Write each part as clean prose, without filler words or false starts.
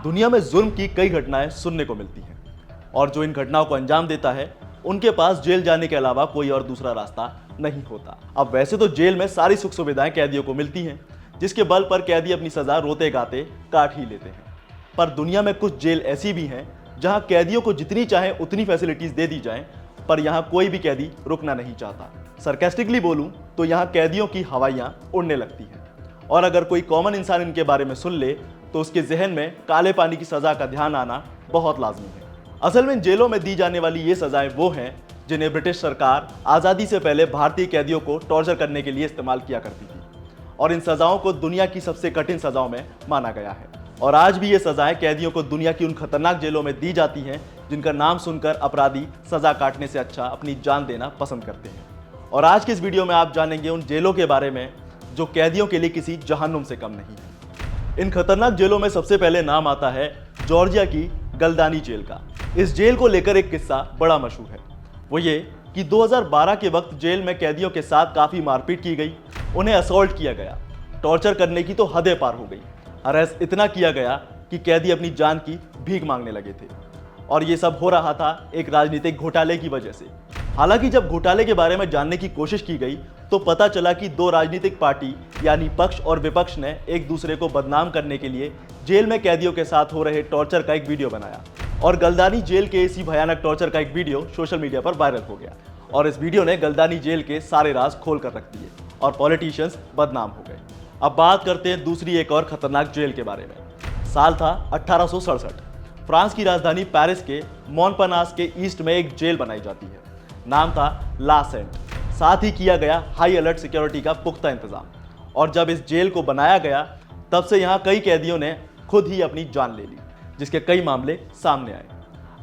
दुनिया में जुल्म की कई घटनाएं सुनने को मिलती हैं और जो इन घटनाओं को अंजाम देता है उनके पास जेल जाने के अलावा कोई और दूसरा रास्ता नहीं होता। अब वैसे तो जेल में सारी सुख सुविधाएं कैदियों को मिलती हैं, जिसके बल पर कैदी अपनी सजा रोते गाते काट ही लेते हैं। पर दुनिया में कुछ जेल ऐसी भी हैं जहां कैदियों को जितनी चाहे उतनी फैसिलिटीज दे दी जाएं, पर यहां कोई भी कैदी रुकना नहीं चाहता। सरकास्टिकली बोलूं तो यहां कैदियों की हवाइयां उड़ने लगती हैं और अगर कोई कॉमन इंसान इनके बारे में सुन ले तो उसके जहन में काले पानी की सजा का ध्यान आना बहुत लाजमी है। असल में इन जेलों में दी जाने वाली ये सजाएं वो हैं जिन्हें ब्रिटिश सरकार आज़ादी से पहले भारतीय कैदियों को टॉर्चर करने के लिए इस्तेमाल किया करती थी और इन सजाओं को दुनिया की सबसे कठिन सजाओं में माना गया है। और आज भी ये सजाएं कैदियों को दुनिया की उन खतरनाक जेलों में दी जाती हैं जिनका नाम सुनकर अपराधी सजा काटने से अच्छा अपनी जान देना पसंद करते हैं। और आज के इस वीडियो में आप जानेंगे उन जेलों के बारे में जो कैदियों के लिए किसी जहन्नुम से कम नहीं है। इन खतरनाक जेलों में सबसे पहले नाम आता है जॉर्जिया की गलदानी जेल का। इस जेल को लेकर एक किस्सा बड़ा मशहूर है। वो ये कि 2012 के वक्त जेल में कैदियों के साथ काफ़ी मारपीट की गई, उन्हें असॉल्ट किया गया, टॉर्चर करने की तो हदें पार हो गई। हरेस इतना किया गया कि कैदी अपनी जान की भीख मांगने लगे थे और ये सब हो रहा था एक राजनीतिक घोटाले की वजह से। हालांकि जब घोटाले के बारे में जानने की कोशिश की गई तो पता चला कि दो राजनीतिक पार्टी यानी पक्ष और विपक्ष ने एक दूसरे को बदनाम करने के लिए जेल में कैदियों के साथ हो रहे टॉर्चर का एक वीडियो बनाया और गलदानी जेल के इसी भयानक टॉर्चर का एक वीडियो सोशल मीडिया पर वायरल हो गया और इस वीडियो ने गलदानी जेल के सारे राज खोल कर रख दिए और पॉलिटिशियंस बदनाम हो गए। अब बात करते हैं दूसरी एक और खतरनाक जेल के बारे में। साल था 1867। फ्रांस की राजधानी पेरिस के मोनपनास के ईस्ट में एक जेल बनाई जाती है। नाम था ला सेंट। साथ ही किया गया हाई अलर्ट सिक्योरिटी का पुख्ता इंतजाम और जब इस जेल को बनाया गया तब से यहाँ कई कैदियों ने खुद ही अपनी जान ले ली, जिसके कई मामले सामने आए।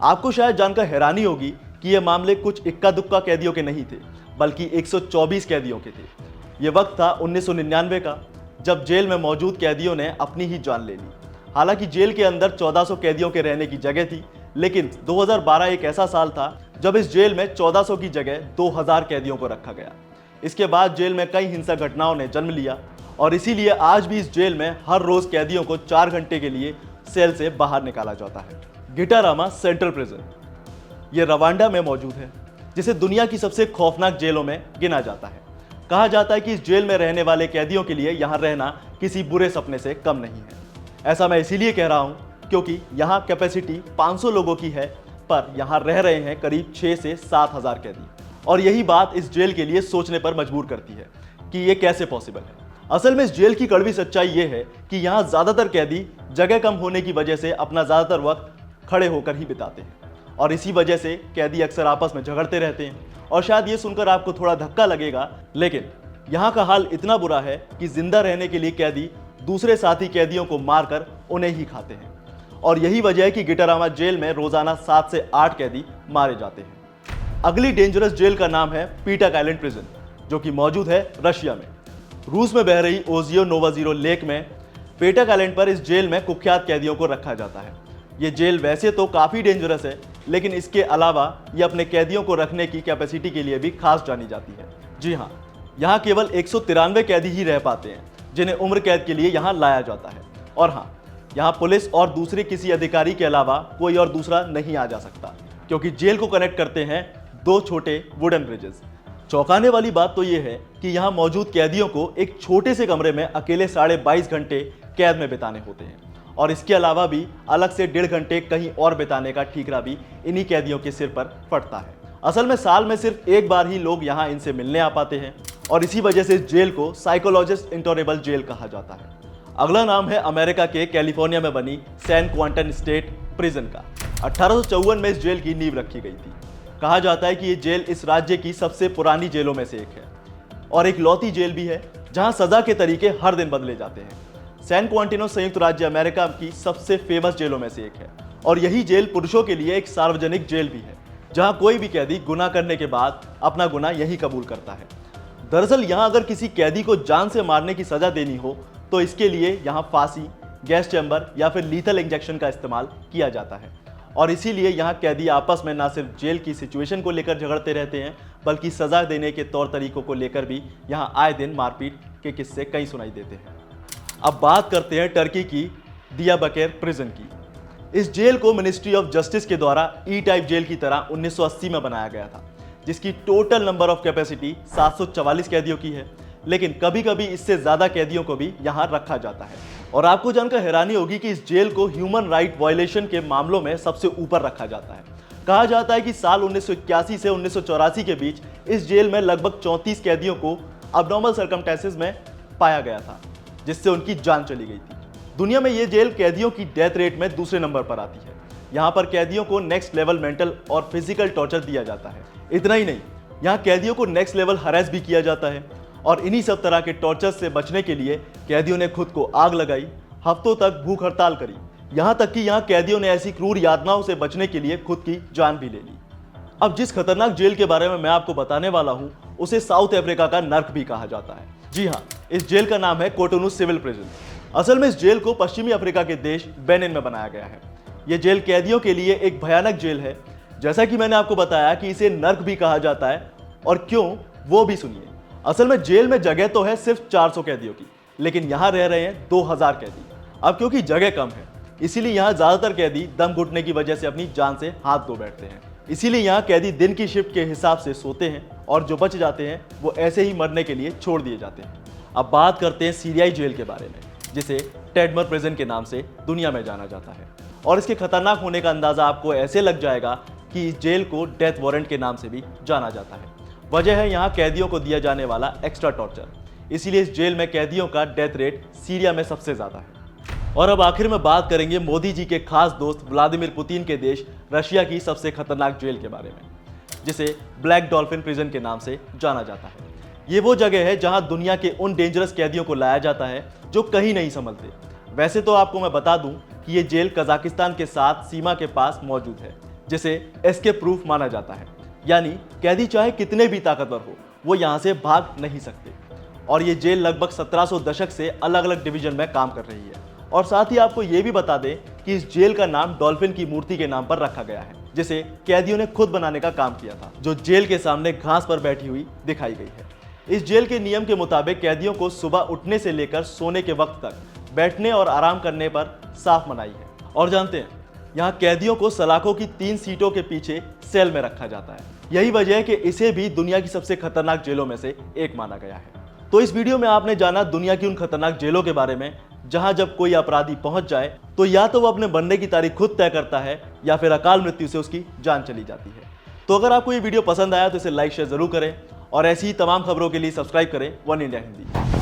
आपको शायद जानकर हैरानी होगी कि ये मामले कुछ इक्का दुक्का कैदियों के नहीं थे, बल्कि 124 कैदियों के थे। ये वक्त था 1999 का, जब जेल में मौजूद कैदियों ने अपनी ही जान ले ली। हालांकि जेल के अंदर 1400 कैदियों के रहने की जगह थी, लेकिन 2012 एक ऐसा साल था जब इस जेल में 1400 की जगह 2000 कैदियों को रखा गया। इसके बाद जेल में कई हिंसक घटनाओं ने जन्म लिया और इसीलिए आज भी इस जेल में हर रोज कैदियों को 4 घंटे के लिए सेल से बाहर निकाला जाता है। गिटारामा सेंट्रल प्रिजन ये रवांडा में मौजूद है, जिसे दुनिया की सबसे खौफनाक जेलों में गिना जाता है। कहा जाता है कि इस जेल में रहने वाले कैदियों के लिए यहाँ रहना किसी बुरे सपने से कम नहीं है। ऐसा मैं इसीलिए कह रहा हूँ क्योंकि यहाँ कैपेसिटी 500 लोगों की है, पर यहाँ रह रहे हैं करीब 6 से 7 हज़ार कैदी और यही बात इस जेल के लिए सोचने पर मजबूर करती है कि ये कैसे पॉसिबल है। असल में इस जेल की कड़वी सच्चाई ये है कि यहाँ ज़्यादातर कैदी जगह कम होने की वजह से अपना ज़्यादातर वक्त खड़े होकर ही बिताते हैं और इसी वजह से कैदी अक्सर आपस में झगड़ते रहते हैं। और शायद ये सुनकर आपको थोड़ा धक्का लगेगा, लेकिन यहाँ का हाल इतना बुरा है कि जिंदा रहने के लिए कैदी दूसरे साथी कैदियों को मारकर उन्हें ही खाते हैं और यही वजह है कि गिटारामा जेल में रोजाना 7 से 8 कैदी मारे जाते हैं। अगली डेंजरस जेल का नाम है पीटक आइलैंड प्रिजन, जो कि मौजूद है रशिया में। रूस में बह रही ओजियो नोवाजीरो लेक में पेटक आइलैंड पर इस जेल में कुख्यात कैदियों को रखा जाता है। ये जेल वैसे तो काफ़ी डेंजरस है, लेकिन इसके अलावा ये अपने कैदियों को रखने की कैपेसिटी के लिए भी खास जानी जाती है। जी हाँ, यहाँ केवल 193 कैदी ही रह पाते हैं जिन्हें उम्र कैद के लिए यहाँ लाया जाता है। और हाँ, यहाँ पुलिस और दूसरे किसी अधिकारी के अलावा कोई और दूसरा नहीं आ जा सकता, क्योंकि जेल को कनेक्ट करते हैं 2 छोटे वुडन ब्रिजेस। चौंकाने वाली बात तो ये है कि यहाँ मौजूद कैदियों को एक छोटे से कमरे में अकेले 22.5 घंटे कैद में बिताने होते हैं और इसके अलावा भी अलग से 1.5 घंटे कहीं और बिताने का ठीकरा भी इन्हीं कैदियों के सिर पर फटता है। असल में साल में सिर्फ एक बार ही लोग यहाँ इनसे मिलने आ पाते हैं और इसी वजह से इस जेल को साइकोलॉजिस्ट इंटॉरेबल जेल कहा जाता है। अगला नाम है अमेरिका के कैलिफोर्निया में बनी सैन क्वांटन स्टेट प्रिजन का। 1854 में इस जेल की नींव रखी गई थी। कहा जाता है कि ये जेल इस राज्य की सबसे पुरानी जेलों में से एक है और एक लौती जेल भी है जहां सजा के तरीके हर दिन बदले जाते हैं। सैन क्वांटिनो संयुक्त राज्य अमेरिका की सबसे फेमस जेलों में से एक है और यही जेल पुरुषों के लिए एक सार्वजनिक जेल भी है, जहां कोई भी कैदी गुनाह करने के बाद अपना गुनाह यही कबूल करता है। दरअसल यहाँ अगर किसी कैदी को जान से मारने की सजा देनी हो तो इसके लिए यहाँ फांसी, गैस चैम्बर या फिर लीथल इंजेक्शन का इस्तेमाल किया जाता है और इसीलिए यहाँ कैदी आपस में ना सिर्फ जेल की सिचुएशन को लेकर झगड़ते रहते हैं, बल्कि सजा देने के तौर तरीकों को लेकर भी यहाँ आए दिन मारपीट के किस्से कई सुनाई देते हैं। अब बात करते हैं टर्की की दियाबकर प्रिजन की। इस जेल को मिनिस्ट्री ऑफ जस्टिस के द्वारा ई टाइप जेल की तरह 1980 में बनाया गया था, जिसकी टोटल नंबर ऑफ कैपेसिटी 744 कैदियों की है, लेकिन कभी कभी इससे ज्यादा कैदियों को भी यहाँ रखा जाता है। और आपको जानकर हैरानी होगी कि इस जेल को ह्यूमन राइट वायलेशन के मामलों में सबसे ऊपर रखा जाता है। कहा जाता है कि साल 1981 से 1984 के बीच इस जेल में लगभग 34 कैदियों को अबनॉर्मल सर्कमस्टेंसेस में पाया गया था, जिससे उनकी जान चली गई थी। दुनिया में ये जेल कैदियों की डेथ रेट में दूसरे नंबर पर आती है। यहाँ पर कैदियों को नेक्स्ट लेवल मेंटल और फिजिकल टॉर्चर दिया जाता है। इतना ही नहीं, यहाँ कैदियों को नेक्स्ट लेवल हरेस भी किया जाता है। और इन्हीं सब तरह के टॉर्चर से बचने के लिए कैदियों ने खुद को आग लगाई, हफ्तों तक भूख हड़ताल करी, यहाँ तक कि यहाँ कैदियों ने ऐसी क्रूर यातनाओं से बचने के लिए खुद की जान भी ले ली। अब जिस खतरनाक जेल के बारे में मैं आपको बताने वाला हूँ उसे साउथ अफ्रीका का नर्क भी कहा जाता है। जी हाँ, इस जेल का नाम है कोटोनू सिविल प्रिजन। असल में इस जेल को पश्चिमी अफ्रीका के देश बेनिन में बनाया गया है। यह जेल कैदियों के लिए एक भयानक जेल है। जैसा कि मैंने आपको बताया कि इसे नर्क भी कहा जाता है, और क्यों वो भी सुनिए। असल में जेल में जगह तो है सिर्फ 400 कैदियों की, लेकिन यहाँ रह रहे हैं 2000 कैदी। अब क्योंकि जगह कम है, इसीलिए यहाँ ज्यादातर कैदी दम घुटने की वजह से अपनी जान से हाथ धो बैठते हैं। इसीलिए यहाँ कैदी दिन की शिफ्ट के हिसाब से सोते हैं, और जो बच जाते हैं वो ऐसे ही मरने के लिए छोड़ दिए जाते हैं। अब बात करते हैं सीरियाई जेल के बारे में, जिसे टेडमर प्रिजन के नाम से दुनिया में जाना जाता है। और इसके खतरनाक होने का अंदाजा आपको ऐसे लग जाएगा कि इस जेल को डेथ वारंट के नाम से भी जाना जाता है। वजह है यहाँ कैदियों को दिया जाने वाला एक्स्ट्रा टॉर्चर। इसीलिए इस जेल में कैदियों का डेथ रेट सीरिया में सबसे ज्यादा है। और अब आखिर में बात करेंगे मोदी जी के खास दोस्त व्लादिमीर पुतिन के देश रशिया की सबसे खतरनाक जेल के बारे में, जिसे ब्लैक डॉल्फिन प्रिजन के नाम से जाना जाता है। ये वो जगह है जहां दुनिया के उन डेंजरस कैदियों को लाया जाता है जो कहीं नहीं संभलते। वैसे तो आपको मैं बता दूं कि ये जेल कजाकिस्तान के साथ सीमा के पास मौजूद है, जिसे एस्केप प्रूफ माना जाता है। यानी कैदी चाहे कितने भी ताकतवर हो, वो यहाँ से भाग नहीं सकते। और ये जेल लगभग 1700 दशक से अलग अलग डिवीजन में काम कर रही है। और साथ ही आपको ये भी बता दें कि इस जेल का नाम डॉल्फिन की मूर्ति के नाम पर रखा गया है, जिसे कैदियों ने खुद बनाने का काम किया था, जो जेल के सामने घास पर बैठी हुई दिखाई गई है। इस जेल के नियम के मुताबिक कैदियों को सुबह उठने से लेकर सोने के वक्त तक बैठने और आराम करने पर साफ मनाही है। और जानते हैं, यहाँ कैदियों को सलाखों की 3 सीटों के पीछे सेल में रखा जाता है। यही वजह है कि इसे भी दुनिया की सबसे खतरनाक जेलों में से एक माना गया है। तो इस वीडियो में आपने जाना दुनिया की उन खतरनाक जेलों के बारे में जहां जब कोई अपराधी पहुंच जाए तो या तो वो अपने बनने की तारीख खुद तय करता है, या फिर अकाल मृत्यु से उसकी जान चली जाती है। तो अगर आपको ये वीडियो पसंद आया तो इसे लाइक शेयर जरूर करें, और ऐसी ही तमाम खबरों के लिए सब्सक्राइब करें वन इंडिया हिंदी।